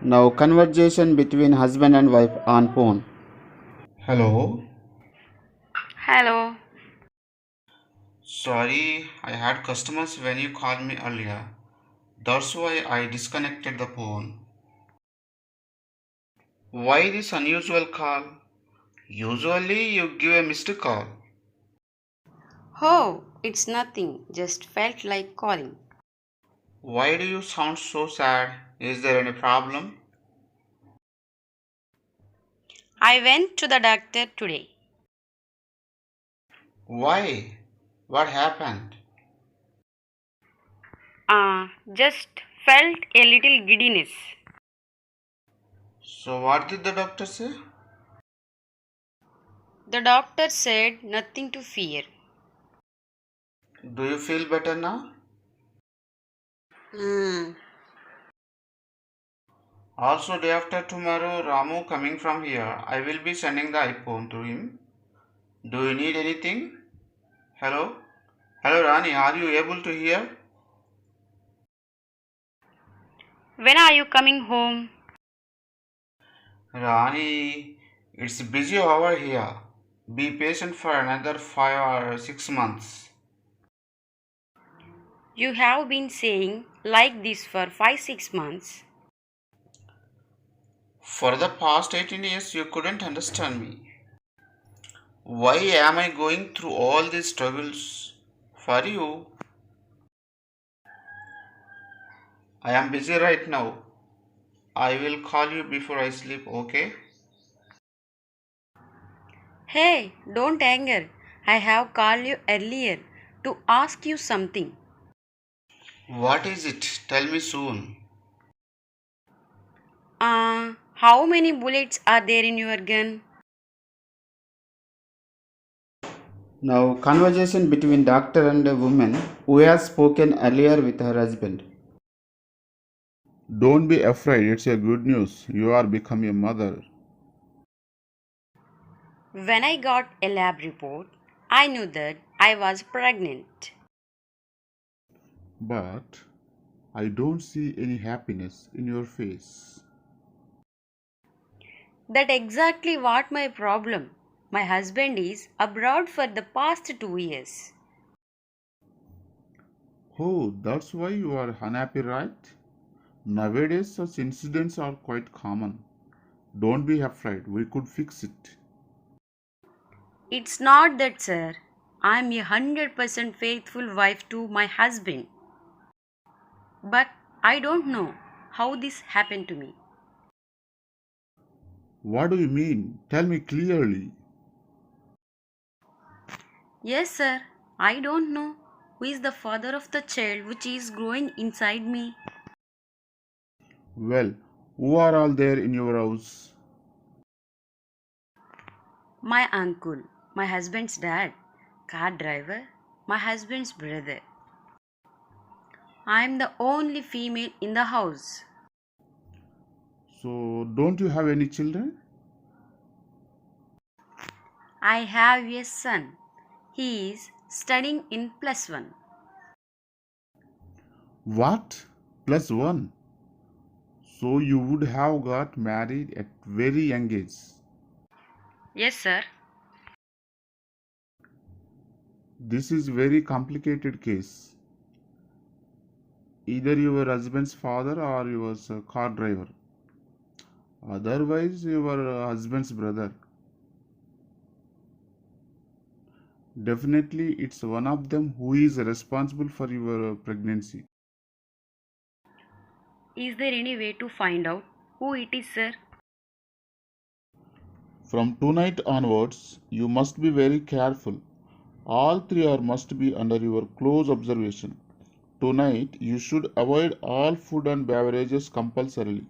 Now conversation between husband and wife on phone. Hello. Hello. Sorry, I had customers when you called me earlier. That's why I disconnected the phone. Why this unusual call? Usually you give a missed call. Oh, it's nothing. Just felt like calling. Why do you sound so sad? Is there any problem? I went to the doctor today. Why? What happened? Just felt a little giddiness. So what did the doctor say? The doctor said nothing to fear. Do you feel better now? Hmm. Also, day after tomorrow, Ramu coming from here. I will be sending the iPhone to him. Do you need anything? Hello? Hello, Rani, are you able to hear? When are you coming home? Rani, it's busy over here. Be patient for another 5 or 6 months. You have been saying like this for 5 6 months. For the past 18 years, you couldn't understand me. Why am I going through all these struggles? For you, I am busy right now. I will call you before I sleep, okay? Hey, don't anger. I have called you earlier to ask you something. What is it? Tell me soon. How many bullets are there in your gun? Now, conversation between doctor and a woman who has spoken earlier with her husband. Don't be afraid, it's a good news. You are becoming a mother. When I got a lab report, I knew that I was pregnant. But I don't see any happiness in your face. That exactly what my problem. My husband is abroad for the past 2 years. Oh, that's why you are unhappy, right? Nowadays, such incidents are quite common. Don't be afraid, we could fix it. It's not that, sir. I'm a 100% faithful wife to my husband. But I don't know how this happened to me. What do you mean? Tell me clearly. Yes, sir. I don't know who is the father of the child which is growing inside me. Well, who are all there in your house? My uncle, my husband's dad, car driver, my husband's brother. I'm the only female in the house. So, don't you have any children? I have a son. He is studying in plus one. What? Plus one. So, you would have got married at very young age. Yes, sir. This is very complicated case. Either your husband's father or your car driver. Otherwise, your husband's brother. Definitely, it's one of them who is responsible for your pregnancy. Is there any way to find out who it is, sir? From tonight onwards, you must be very careful. All three are must be under your close observation. Tonight, you should avoid all food and beverages compulsorily.